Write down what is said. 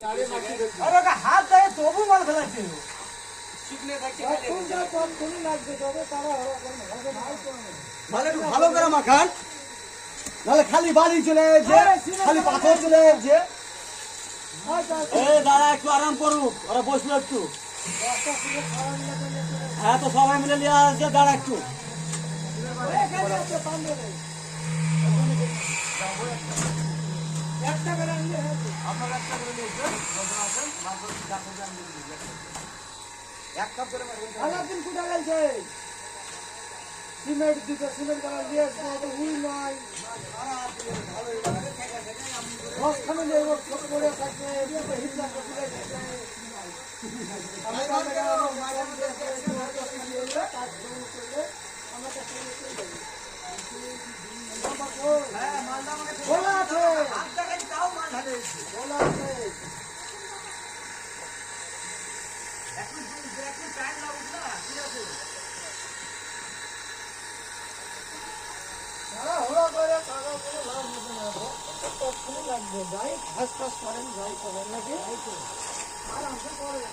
अरे हाथ जाए तो भी माल फैलाते हो ভালো করে মাখান নাহলে খালি বালি চলে যাচ্ছে খালি পাথর চলে যাচ্ছে দাঁড়া একটু আরাম করুক ওরা বসলো একটু হ্যাঁ তো সবাই মিলে নিয়ে আসছে দাঁড়া একটু এক কাপ করে দিন কুটা গেছে সিমেন্ট দিতে সিমেন্ট করা দিয়ে উই নয় রসখানে নেব ছোট করে থাকবে হিটলা লাগবে যাই ঘাস ফাস করেন যাই করেন নাকি আরামসে করেন